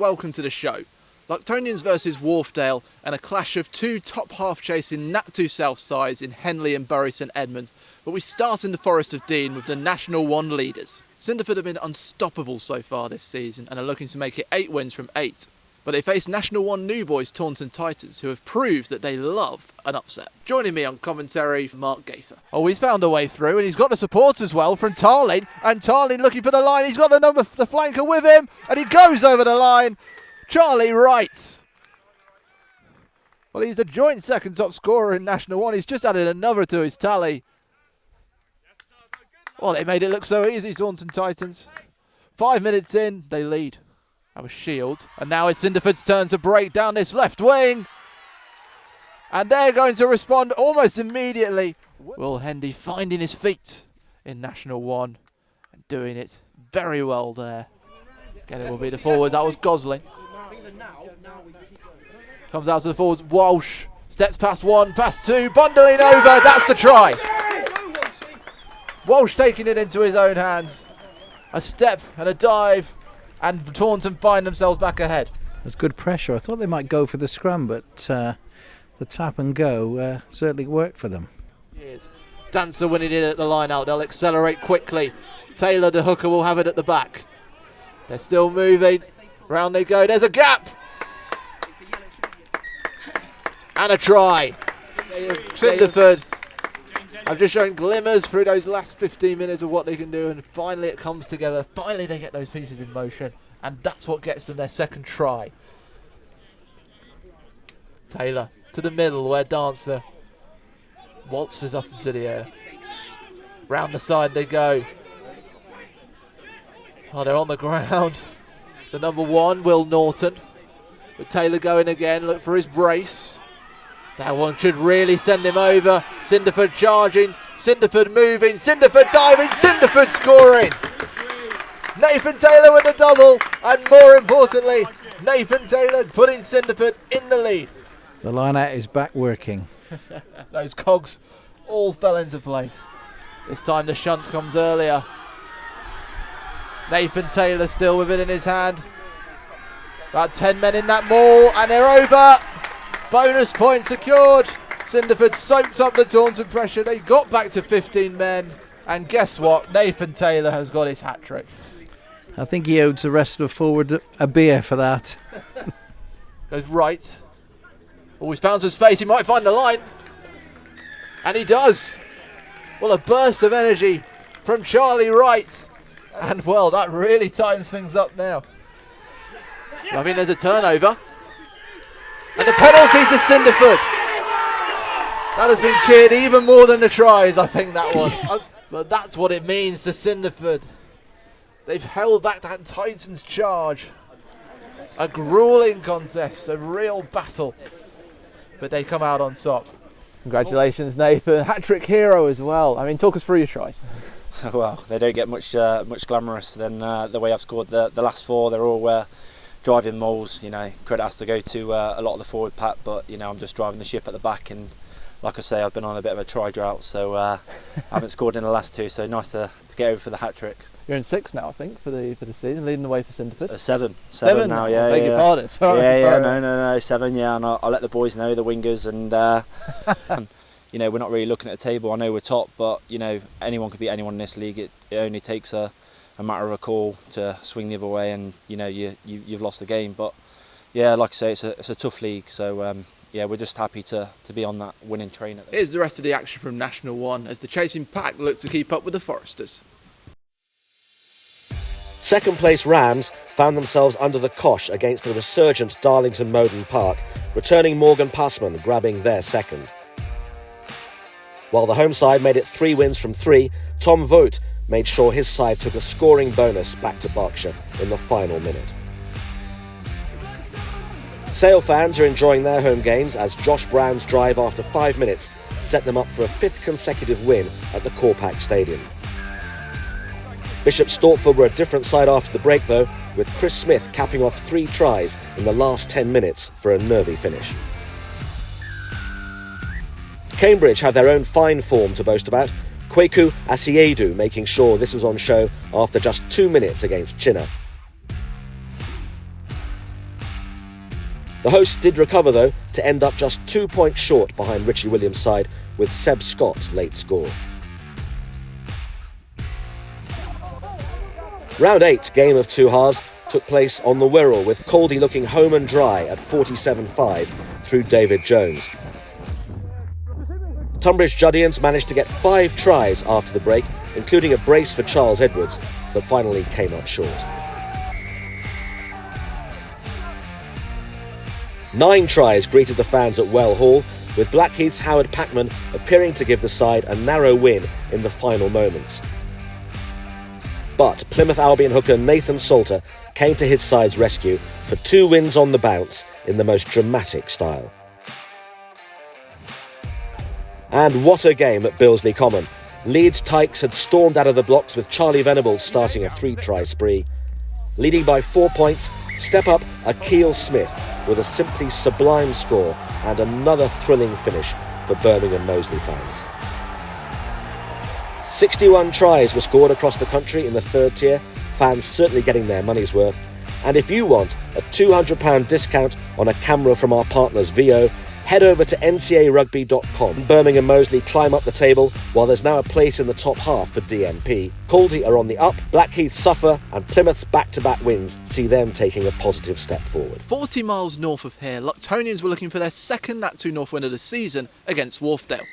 welcome to the show. Luctonians versus Wharfedale, and a clash of two top half chasing Nat 2 South sides in Henley and Bury St Edmunds. But we start in the Forest of Dean with the National 1 leaders. Cinderford have been unstoppable so far this season and are looking to make it 8 wins from 8. But they face National 1 new boys Taunton Titans, who have proved that they love an upset. Joining me on commentary, Mark Gayther. Oh, he's found a way through, and he's got the support as well from Tarlin. And Tarlin looking for the line. He's got the flanker with him, and he goes over the line. Charlie Wright. Well, he's a joint second top scorer in National 1. He's just added another to his tally. Well, they made it look so easy, Taunton Titans. 5 minutes in, they lead. That was Shield. And now it's Cinderford's turn to break down this left wing. And they're going to respond almost immediately. Will Hendy finding his feet in National 1 and doing it very well there. Again, it will be the forwards. That was Gosling. Comes out to the forwards. Walsh steps past 1, past 2, bundling over. That's the try. Walsh taking it into his own hands. A step and a dive. And Taunton find themselves back ahead. There's good pressure. I thought they might go for the scrum, but the tap and go certainly worked for them. Yes. Dancer winning it at the line out. They'll accelerate quickly. Taylor, the hooker, will have it at the back. They're still moving. Round they go. There's a gap. And a try. Cinderford have just shown glimmers through those last 15 minutes of what they can do, and finally it comes together. Finally they get those pieces in motion, and that's what gets them their second try. Taylor to the middle where Dancer waltzes up into the air. Round the side they go. Oh, they're on the ground. The number 1, Will Norton. But Taylor going again, look for his brace. That one should really send him over. Cinderford charging, Cinderford moving, Cinderford diving, Cinderford scoring. Nathan Taylor with the double, and more importantly, Nathan Taylor putting Cinderford in the lead. The line out is back working. Those cogs all fell into place. This time the shunt comes earlier. Nathan Taylor still with it in his hand. About 10 men in that maul, and they're over. Bonus point secured. Cinderford soaked up the Taunton pressure. They got back to 15 men. And guess what? Nathan Taylor has got his hat-trick. I think he owes the rest of the forward a beer for that. Goes right. Always found some space. He might find the line. And he does. Well, a burst of energy from Charlie Wright. And, well, that really tightens things up now. I mean, there's a turnover. And the penalty to Cinderford. That has been cheered even more than the tries, I think, that one. But that's what it means to Cinderford. They've held back that Titans charge. A grueling contest, a real battle. But they come out on top. Congratulations, Nathan. Hat-trick hero as well. I mean, talk us through your tries. Well, they don't get much glamorous than the way I've scored the last 4. They're all driving mauls. You know, credit has to go to a lot of the forward pack, but you know, I'm just driving the ship at the back, and like I say, I've been on a bit of a try drought, so I haven't scored in the last 2, so nice to get over for the hat-trick. You're in 6 now, I think, for the season, leading the way for Cinderford. 7 now, yeah. Beg your pardon. Sorry, no, 7, yeah, and I'll let the boys know, the wingers, and you know, we're not really looking at the table. I know we're top, but you know, anyone could beat anyone in this league. It only takes a matter of a call to swing the other way, and you know, you've lost the game. But yeah, like I say, it's a tough league, so yeah, we're just happy to be on that winning train. Here's the rest of the action from National 1 as the chasing pack look to keep up with the Foresters. Second place Rams found themselves under the cosh against the resurgent Darlington Moden Park, returning Morgan Passman grabbing their second. While the home side made it 3 wins from 3, Tom Vogt made sure his side took a scoring bonus back to Berkshire in the final minute. Sale fans are enjoying their home games as Josh Brown's drive after 5 minutes set them up for a 5th consecutive win at the Corpac Stadium. Bishop Stortford were a different side after the break though, with Chris Smith capping off 3 tries in the last 10 minutes for a nervy finish. Cambridge have their own fine form to boast about, Kweku Asiedu making sure this was on show after just 2 minutes against Chinna. The hosts did recover though, to end up just 2 points short behind Richie Williams' side with Seb Scott's late score. Round 8, game of two halves, took place on the Wirral with Caldy looking home and dry at 47-5 through David Jones. Tunbridge Juddians managed to get 5 tries after the break, including a brace for Charles Edwards, but finally came up short. 9 tries greeted the fans at Well Hall, with Blackheath's Howard Packman appearing to give the side a narrow win in the final moments. But Plymouth Albion hooker Nathan Salter came to his side's rescue for 2 wins on the bounce in the most dramatic style. And what a game at Billesley Common. Leeds Tykes had stormed out of the blocks with Charlie Venables starting a 3-try spree. Leading by 4 points, step up Akeel Smith with a simply sublime score and another thrilling finish for Birmingham Moseley fans. 61 tries were scored across the country in the 3rd tier, fans certainly getting their money's worth. And if you want a £200 discount on a camera from our partners VO, head over to ncarugby.com. Birmingham Moseley climb up the table, while there's now a place in the top half for DMP. Caldy are on the up, Blackheath suffer, and Plymouth's back-to-back wins see them taking a positive step forward. 40 miles north of here, Luctonians were looking for their second Nat2 North win of the season against Wharfedale.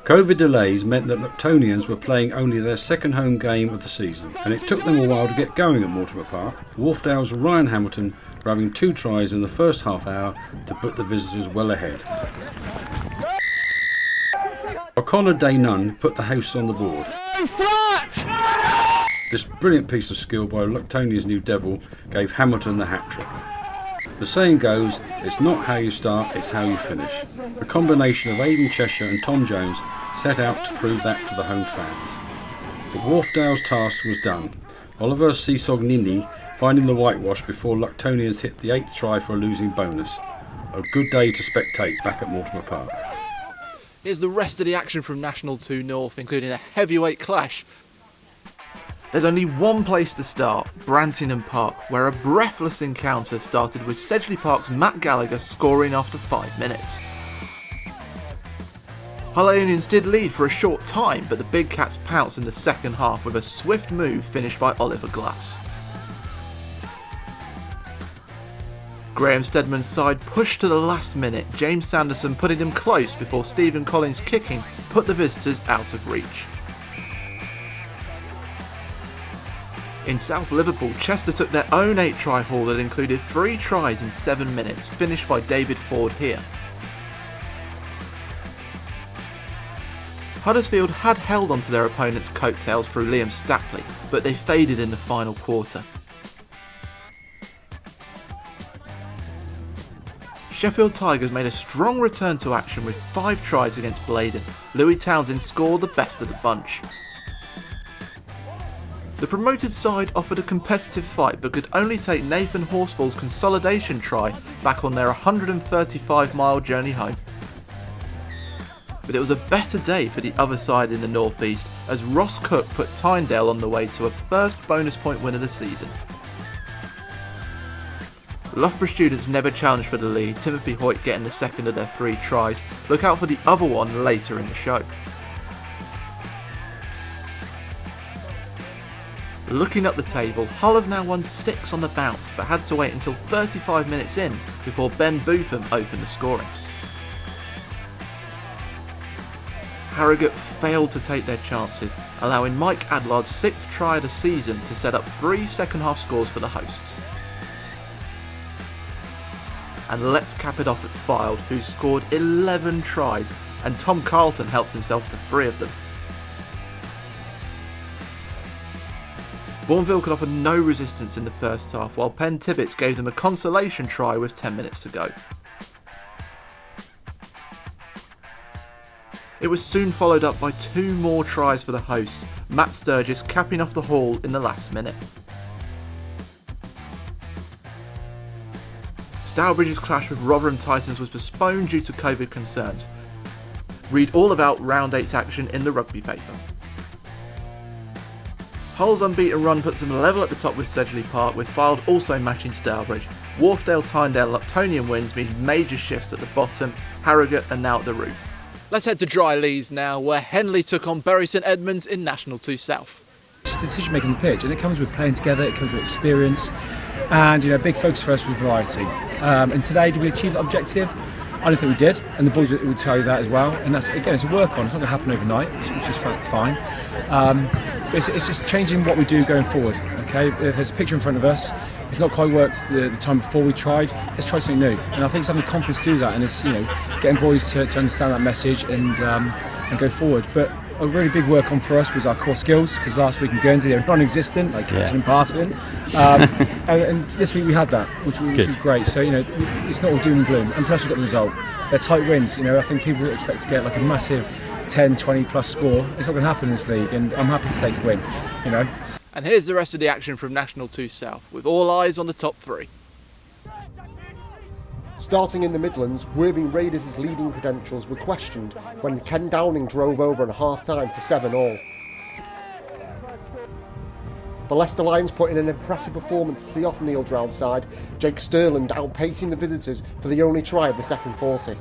COVID delays meant that Luctonians were playing only their second home game of the season, and it took them a while to get going at Mortimer Park. Wharfedale's Ryan Hamilton grabbing 2 tries in the first half hour to put the visitors well ahead. O'Connor Day Nunn put the house on the board. This brilliant piece of skill by Luctonians' new devil gave Hamilton the hat-trick. The saying goes, it's not how you start, it's how you finish. The combination of Aidan Cheshire and Tom Jones set out to prove that to the home fans. But Wharfedale's task was done. Oliver Cisognini finding the whitewash before Luctonians hit the 8th try for a losing bonus. A good day to spectate back at Mortimer Park. Here's the rest of the action from National 2 North, including a heavyweight clash. There's only one place to start, Brantingham Park, where a breathless encounter started with Sedgley Park's Matt Gallagher scoring after 5 minutes. Hull Aliens did lead for a short time, but the Big Cats pounced in the second half with a swift move finished by Oliver Glass. Graham Stedman's side pushed to the last minute, James Sanderson putting them close before Stephen Collins' kicking put the visitors out of reach. In South Liverpool, Chester took their own 8-try haul that included 3 tries in 7 minutes, finished by David Ford here. Huddersfield had held onto their opponent's coattails through Liam Stapley, but they faded in the final quarter. Sheffield Tigers made a strong return to action with 5 tries against Blaydon. Louis Townsend scored the best of the bunch. The promoted side offered a competitive fight but could only take Nathan Horsfall's consolidation try back on their 135-mile journey home. But it was a better day for the other side in the northeast as Ross Cook put Tynedale on the way to a first bonus point win of the season. Loughborough students never challenged for the lead, Timothy Hoyt getting the second of their 3 tries. Look out for the other one later in the show. Looking up the table, Hull have now won 6 on the bounce but had to wait until 35 minutes in before Ben Bootham opened the scoring. Harrogate failed to take their chances, allowing Mike Adlard's 6th try of the season to set up 3 second-half scores for the hosts. And let's cap it off at Fylde, who scored 11 tries, and Tom Carlton helped himself to 3 of them. Bourneville could offer no resistance in the first half, while Penn Tibbets gave them a consolation try with 10 minutes to go. It was soon followed up by 2 more tries for the hosts, Matt Sturgis capping off the haul in the last minute. Stourbridge's clash with Rotherham Titans was postponed due to COVID concerns. Read all about Round 8's action in the rugby paper. Hull's unbeaten run puts them level at the top with Sedgley Park, with Fylde also matching Stourbridge. Wharfedale, Tynedale, Luctonian wins mean major shifts at the bottom. Harrogate are now at the roof. Let's head to Dry Lees now, where Henley took on Bury St Edmunds in National 2 South. It's just decision making on the pitch, and it comes with playing together, it comes with experience, and a big focus for us was variety. And today, did we achieve that objective? I don't think we did, and the boys would tell you that as well. And that's, again, it's a work on. It's not going to happen overnight, which is fine. It's just changing what we do going forward. Okay, if there's a picture in front of us, it's not quite worked the time before we tried. Let's try something new. And I think it's having confidence to do that, and it's getting boys to understand that message and go forward. But a really big work on for us was our core skills, because last week in Guernsey they were non-existent, like catching and passing, and this week we had that, which was great. So it's not all doom and gloom, and plus we got the result. They're tight wins. I think people expect to get like a massive 10, 20 plus score. It's not going to happen in this league, and I'm happy to take a win. And here's the rest of the action from National 2 South, with all eyes on the top three. Starting in the Midlands, Worthing Raiders' leading credentials were questioned when Ken Downing drove over at half-time for 7-all. The Leicester Lions put in an impressive performance to see off on the Old side, Jake Sterland outpacing the visitors for the only try of the second 40.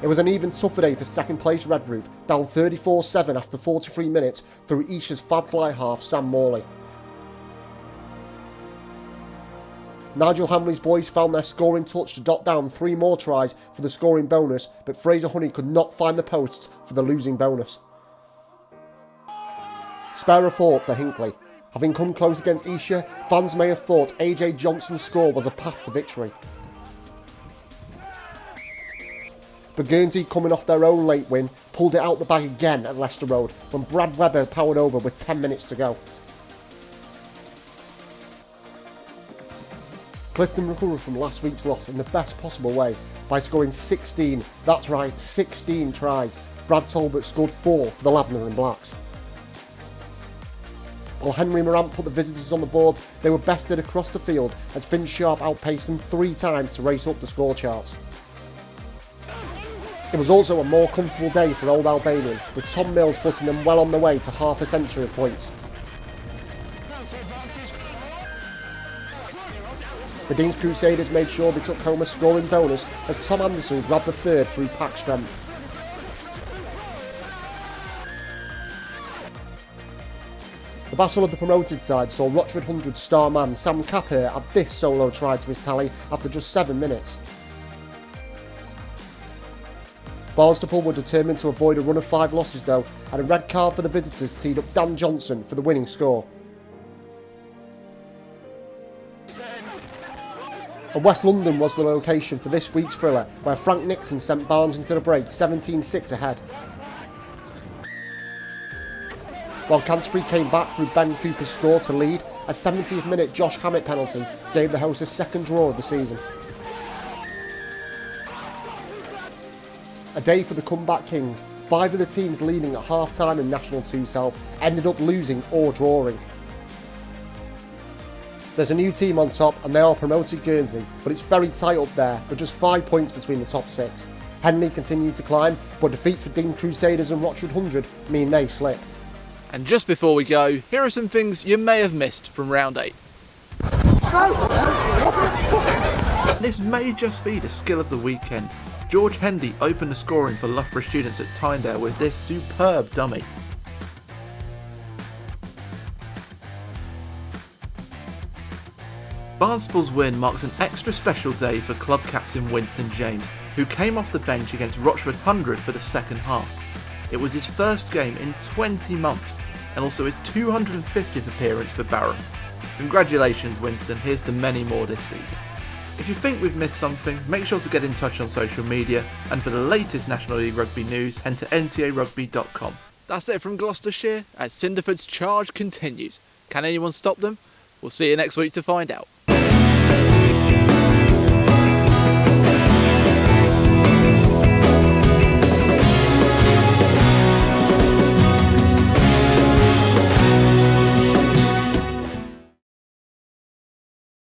It was an even tougher day for second place Redruth, down 34-7 after 43 minutes through Isha's fab fly half Sam Morley. Nigel Hamley's boys found their scoring touch to dot down 3 more tries for the scoring bonus, but Fraser Honey could not find the posts for the losing bonus. Spare a thought for Hinckley. Having come close against Isha, fans may have thought AJ Johnson's score was a path to victory. But Guernsey, coming off their own late win, pulled it out the bag again at Leicester Road when Brad Webber powered over with 10 minutes to go. Clifton recovered from last week's loss in the best possible way by scoring 16, that's right, 16 tries. Brad Talbot scored 4 for the Lavender and Blacks. While Henry Morant put the visitors on the board, they were bested across the field as Finn Sharp outpaced them 3 times to race up the score charts. It was also a more comfortable day for Old Albanian, with Tom Mills putting them well on the way to half a century of points. The Dean's Crusaders made sure they took home a scoring bonus as Tom Anderson grabbed the third through pack strength. The battle of the promoted side saw Rochford 100 star man Sam Capper add this solo try to his tally after just 7 minutes. Barnstaple were determined to avoid a run of 5 losses though, and a red card for the visitors teed up Dan Johnson for the winning score. And West London was the location for this week's thriller, where Frank Nixon sent Barnes into the break 17-6 ahead. While Canterbury came back through Ben Cooper's score to lead, a 70th minute Josh Hammett penalty gave the hosts a second draw of the season. A day for the comeback Kings. 5 of the teams leading at half-time in National 2 South ended up losing or drawing. There's a new team on top and they are promoted Guernsey, but it's very tight up there with just 5 points between the top 6. Henley continued to climb, but defeats for Dean Crusaders and Rochford 100 mean they slip. And just before we go, here are some things you may have missed from round 8. This may just be the skill of the weekend. George Hendy opened the scoring for Loughborough students at Tynedale with this superb dummy. Barnstaple's win marks an extra special day for club captain Winston James, who came off the bench against Rochford 100 for the second half. It was his first game in 20 months, and also his 250th appearance for Barham. Congratulations Winston, here's to many more this season. If you think we've missed something, make sure to get in touch on social media, and for the latest National League Rugby news, head to ntarugby.com. That's it from Gloucestershire, as Cinderford's charge continues. Can anyone stop them? We'll see you next week to find out.